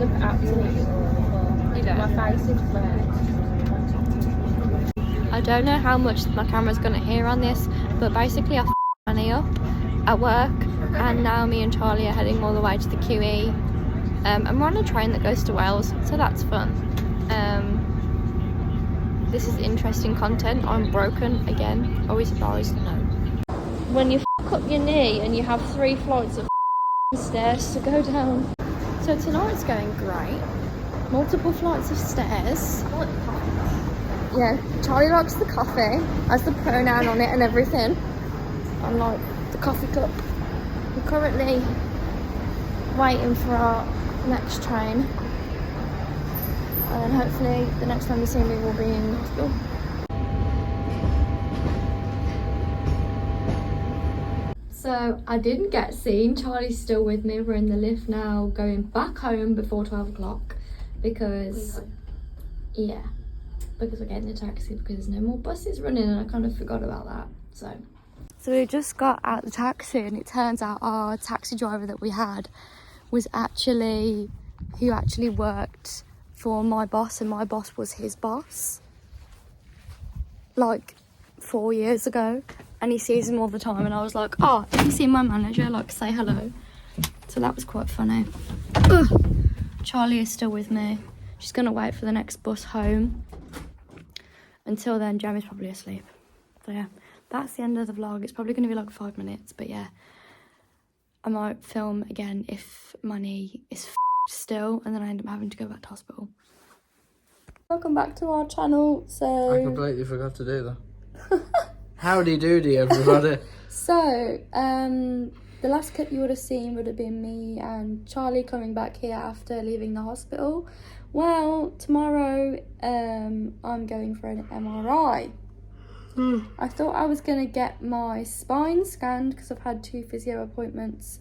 look absolutely awful. You don't. My face is burnt. I don't know how much my camera's going to hear on this, but basically I f***ed my knee up at work, and now me and Charlie are heading all the way to the QE. And we're on a train that goes to Wales, so that's fun. This is interesting content. I'm broken again. Are we surprised? No. When you f*** up your knee and you have 3 flights of stairs to go down. So tonight's going great. Multiple flights of stairs. Yeah, Charlie likes the coffee, has the pronoun on it and everything. I'm like the coffee cup. We're currently waiting for our next train, and then hopefully the next time you see me will be in hospital. So I didn't get seen. Charlie's still with me. We're in the lift now, going back home before 12 o'clock because because we're getting a taxi because there's no more buses running, and I kind of forgot about that. So we just got out the taxi, and it turns out our taxi driver that we had was actually who actually worked for my boss, and my boss was his boss like 4 years ago, and he sees him all the time, and I was like, oh, if you see my manager, like, say hello. So that was quite funny. Ugh. Charlie is still with me. She's gonna wait for the next bus home. Until then, Jamie's probably asleep. So yeah, that's the end of the vlog. It's probably going to be like 5 minutes, but yeah. I might film again if my knee is still, and then I end up having to go back to hospital. Welcome back to our channel. So I completely forgot to do that. Howdy doody, everybody. So, the last clip you would have seen would have been me and Charlie coming back here after leaving the hospital. Well, tomorrow I'm going for an MRI. I thought I was going to get my spine scanned because I've had 2 physio appointments,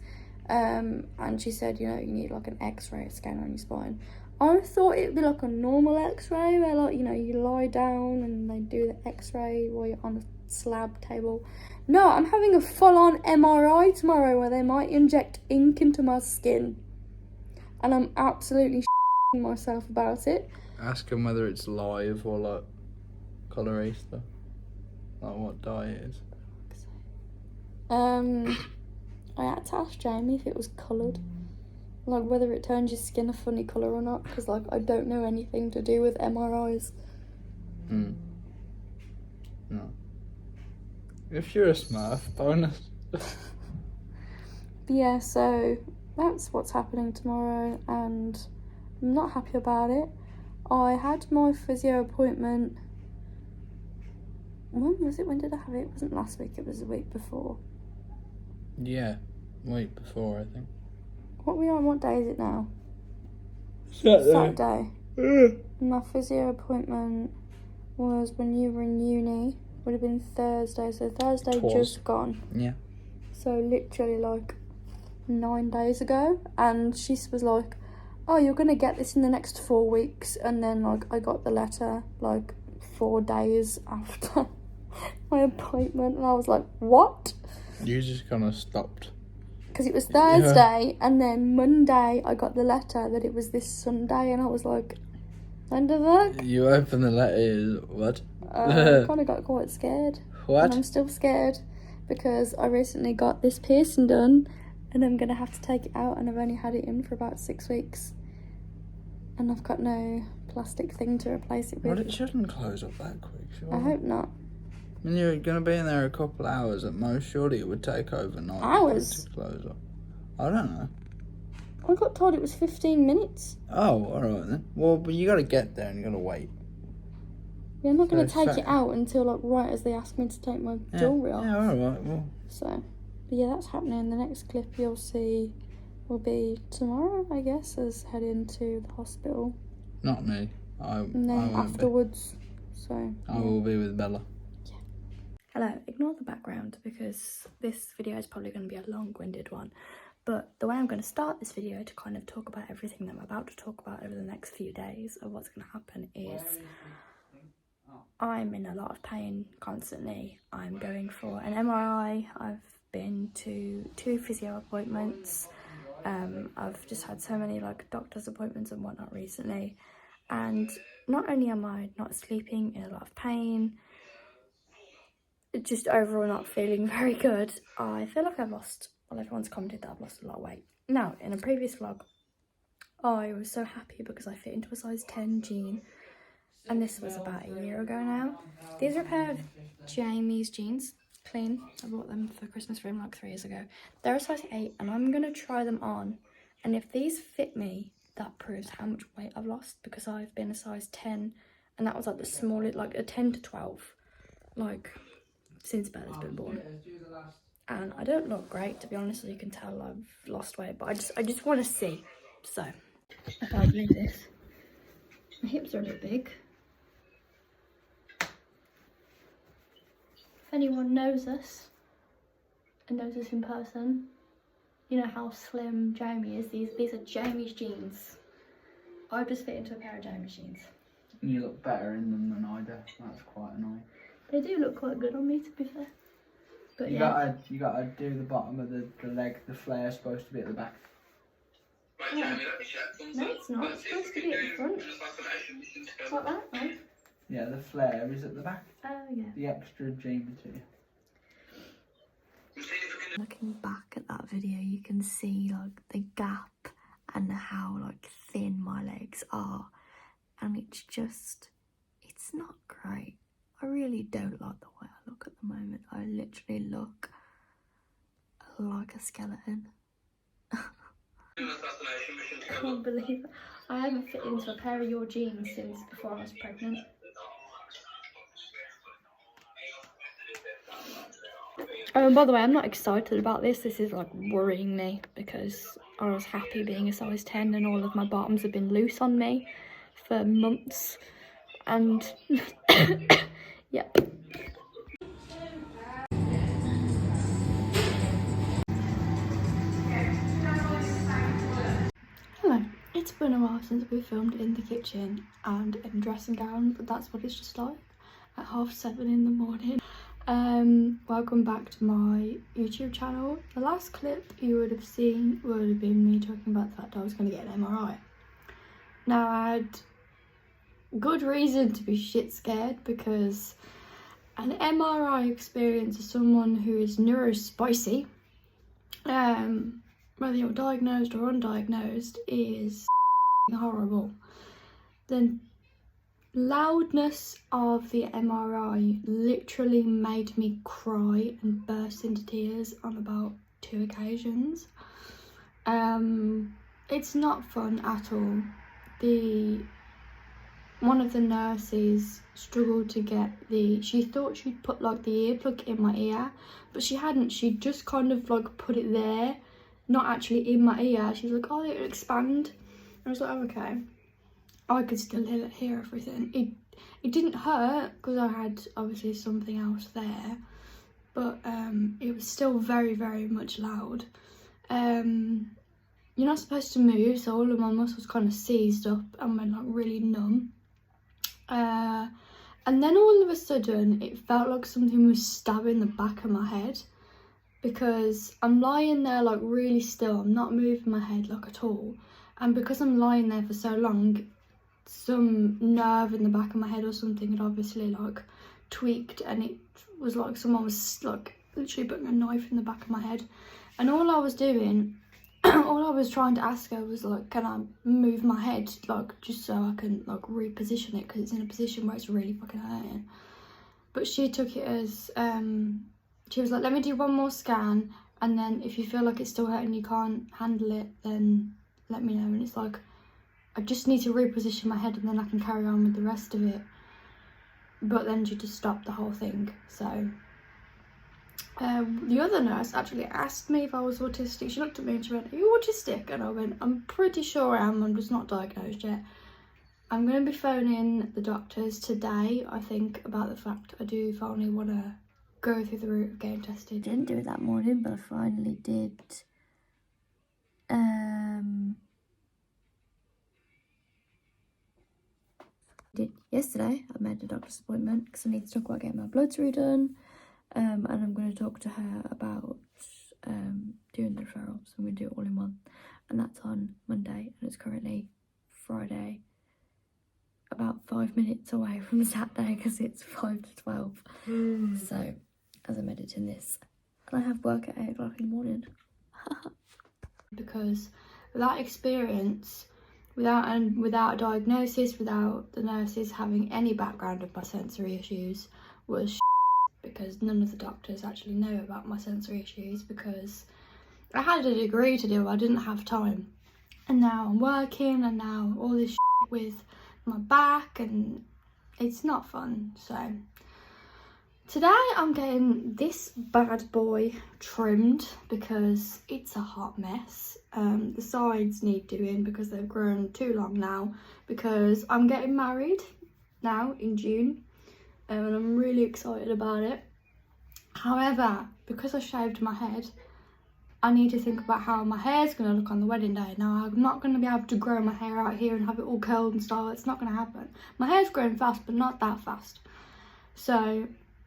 and she said, you know, you need like an x-ray scan on your spine. I thought it would be like a normal x-ray where, like, you know, you lie down and they do the x-ray while you're on a slab table. No, I'm having a full-on MRI tomorrow where they might inject ink into my skin, and I'm absolutely myself about it. Ask them whether it's live or like colorista, like what dye it is. I had to ask Jamie if it was coloured, like whether it turns your skin a funny colour or not, because like I don't know anything to do with MRIs. No. If you're a Smurf, bonus. But yeah, so that's what's happening tomorrow, and I'm not happy about it. I had my physio appointment. When was it? When did I have it? It wasn't last week, it was the week before. Yeah, week before, I think. What are we on? What day is it now? Saturday. My physio appointment was when you were in uni. Would have been Thursday. So Thursday just gone. Yeah. So literally like 9 days ago. And she was like, oh, you're going to get this in the next 4 weeks. And then like I got the letter like 4 days after my appointment. And I was like, what? You just kind of stopped. Because it was Thursday, and then Monday I got the letter that it was this Sunday, and I was like, when the fuck? You open the letter, what? I kind of got quite scared. What? And I'm still scared because I recently got this piercing done, and I'm going to have to take it out, and I've only had it in for about 6 weeks. And I've got no plastic thing to replace it with. But it shouldn't close up that quick, sure. I hope not. I mean, you're going to be in there a couple hours at most. Surely it would take overnight. Hours? To close up. I don't know. I got told it was 15 minutes. Oh, alright then. Well, but you got to get there and you got to wait. Yeah, I'm not going to So take it out until like right as they ask me to take my jewellery off. Yeah, alright, well. So, but yeah, that's happening. The next clip you'll see will be tomorrow, I guess, as heading to the hospital. Not me. And then afterwards, so. I will be with Bella. Hello, ignore the background because this video is probably going to be a long-winded one, but the way I'm going to start this video to kind of talk about everything that I'm about to talk about over the next few days of what's going to happen is I'm in a lot of pain constantly. I'm going for an MRI. I've been to 2 physio appointments. I've just had so many like doctor's appointments and whatnot recently, and not only am I not sleeping, in a lot of pain, just overall not feeling very good, I feel like I've lost, well, everyone's commented that I've lost a lot of weight. Now, in a previous vlog, I was so happy because I fit into a size 10 jean, and this was about a year ago now. These are a pair of Jamie's jeans, clean. I bought them for Christmas for him like 3 years ago. They're a size 8, and I'm gonna try them on, and if these fit me, that proves how much weight I've lost, because I've been a size 10, and that was like the smallest, like a 10 to 12, like since Bella's been born. And I don't look great, to be honest, as you can tell. I've lost weight, but I just want to see. So I can't believe this. My hips are a bit big. If anyone knows us and knows us in person, you know how slim Jamie is. These are Jamie's jeans. I just fit into a pair of Jamie's jeans. You look better in them than I do. That's quite annoying. They do look quite good on me, to be fair. But You yeah. gotta do the bottom of the leg. The flare's supposed to be at the back. Oh. No, it's not. It's supposed to be at the front. Like that, right? Yeah, the flare is at the back. Oh, yeah. The extra jean material. Looking back at that video, you can see like the gap and how like thin my legs are, and it's not great. I really don't like the way I look at the moment. I literally look like a skeleton. I can't believe it. I haven't fit into a pair of your jeans since before I was pregnant. Oh, and by the way, I'm not excited about this. This is like worrying me because I was happy being a size 10 and all of my bottoms have been loose on me for months. And yeah. Hello. It's been a while since we filmed in the kitchen and in dressing gown, but that's what it's just like at 7:30 in the morning. Welcome back to my YouTube channel. The last clip you would have seen would have been me talking about the fact I was going to get an MRI. Now, I had good reason to be shit scared because an MRI experience as someone who is neurospicy, whether you're diagnosed or undiagnosed, is horrible. The loudness of the MRI literally made me cry and burst into tears on about 2 occasions. It's not fun at all. One of the nurses struggled to get she thought she'd put like the earplug in my ear, but she hadn't. She just kind of like put it there, not actually in my ear. She's like, oh, it'll expand. I was like, oh, okay. I could still hear everything. It didn't hurt because I had obviously something else there, but it was still very, very much loud. You're not supposed to move, so all of my muscles kind of seized up and went like really numb. And then all of a sudden it felt like something was stabbing the back of my head, because I'm lying there like really still. I'm not moving my head like at all, and because I'm lying there for so long, some nerve in the back of my head or something had obviously like tweaked, and it was like someone was like literally putting a knife in the back of my head. And all I was doing, all I was trying to ask her was like, can I move my head, like just so I can like reposition it, because it's in a position where it's really fucking hurting. But she took it as she was like, let me do one more scan, and then if you feel like it's still hurting, you can't handle it, then let me know. And it's like, I just need to reposition my head and then I can carry on with the rest of it. But then she just stopped the whole thing. So the other nurse actually asked me if I was autistic. She looked at me and she went, are you autistic? And I went, I'm pretty sure I am, I'm just not diagnosed yet. I'm going to be phoning the doctors today, I think, about the fact I do finally want to go through the route of getting tested. Didn't do it that morning, but I finally did. Yesterday. I made a doctor's appointment because I need to talk about getting my bloods redone, and I'm going to talk to her about doing the referral, so I'm going to do it all in one. and that's on Monday, and it's currently Friday, about 5 minutes away from Saturday because it's 5 to 12. So as I'm editing this, and I have work at 8 o'clock in the morning. Because that experience, without a diagnosis, without the nurses having any background of my sensory issues, was because none of the doctors actually know about my sensory issues, because I had a degree to do, I didn't have time. And now I'm working, and now all this with my back, and it's not fun. So today I'm getting this bad boy trimmed because it's a hot mess. The sides need doing because they've grown too long now, because I'm getting married now in June, and I'm really excited about it. However, because I shaved my head, I need to think about how my hair's going to look on the wedding day. Now, I'm not going to be able to grow my hair out here and have it all curled and style. It's not going to happen. My hair's growing fast, but not that fast. So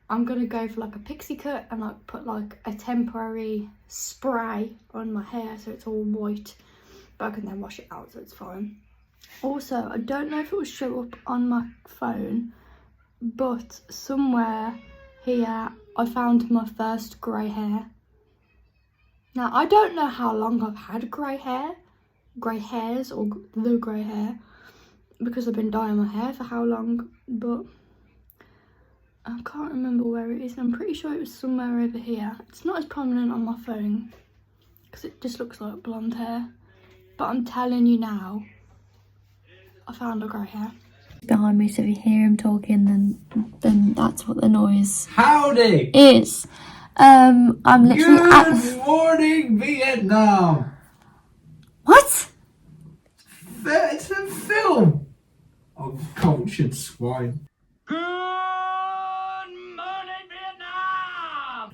I'm going to go for like a pixie cut and like put like a temporary spray on my hair so it's all white. But I can then wash it out, so it's fine. Also, I don't know if it will show up on my phone, but somewhere here I found my first grey hair. Now, I don't know how long I've had grey hairs or the grey hair, because I've been dyeing my hair for how long, but I can't remember where it is. I'm pretty sure it was somewhere over here. It's not as prominent on my phone because it just looks like blonde hair, but I'm telling you now, I found a grey hair. Behind me, so if you hear him talking, then that's what the noise Howdy! is. I'm literally Good morning, Vietnam! What? It's a film! Oh, cultured swine. Good morning, Vietnam!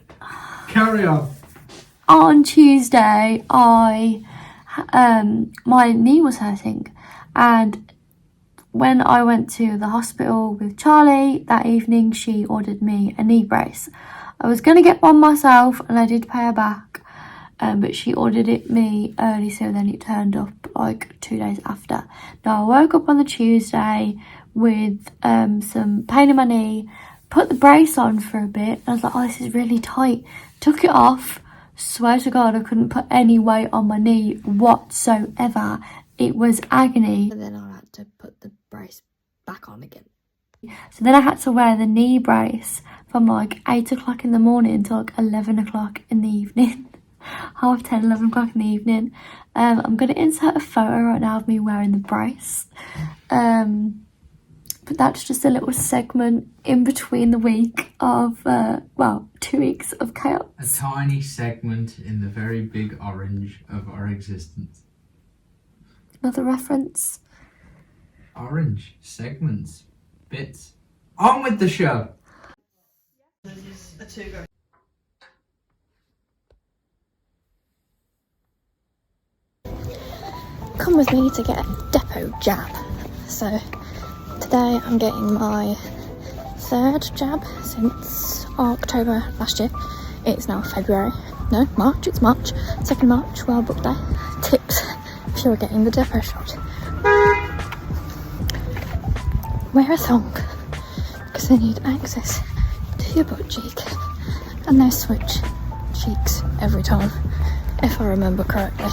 Carry on. On Tuesday, my knee was hurting, and when I went to the hospital with Charlie that evening, she ordered me a knee brace. I was going to get one myself, and I did pay her back, but she ordered it me early, so then it turned up like 2 days after. Now, I woke up on the Tuesday with some pain in my knee, put the brace on for a bit, and I was like, oh, this is really tight. Took it off. Swear to God, I couldn't put any weight on my knee whatsoever. It was agony. And then I had to put the brace back on again. So then I had to wear the knee brace from like 8 o'clock in the morning till like 11 o'clock in the evening. 10:30, 11 o'clock in the evening. I'm going to insert a photo right now of me wearing the brace. But that's just a little segment in between the week of, 2 weeks of chaos. A tiny segment in the very big orange of our existence. Another reference. Orange, segments, bits. On with the show! Come with me to get a depot jab. So today I'm getting my 3rd jab since October last year. It's now February. No, March. It's March. 2nd March, well booked day. Tips if you're getting the depot shot. Wear a thong, because they need access to your butt cheek, and they switch cheeks every time, if I remember correctly.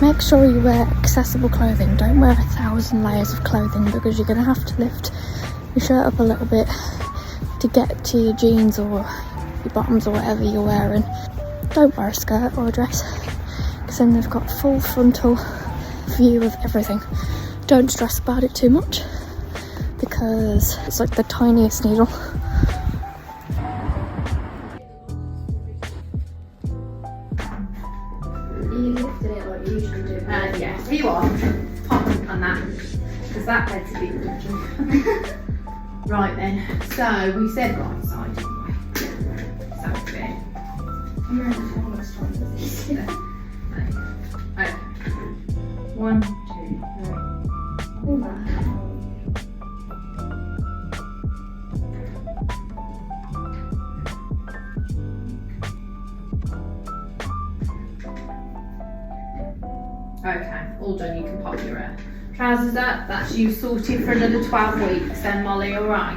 Make sure you wear accessible clothing. Don't wear 1,000 layers of clothing, because you're going to have to lift your shirt up a little bit to get to your jeans or your bottoms or whatever you're wearing. Don't wear a skirt or a dress, because then they've got full frontal view of everything. Don't stress about it too much, because it's like the tiniest needle. You lifted it like you usually do. Yeah, here you are. Pop on that, because that bed's a bit rigid. Right then, so we said right side, didn't we? So it's there. You're in the smallest one of this. Okay. 1, 2, 3. All that. Okay, all done. You can pop your trousers up. That's you sorted for another 12 weeks then, Molly, alright?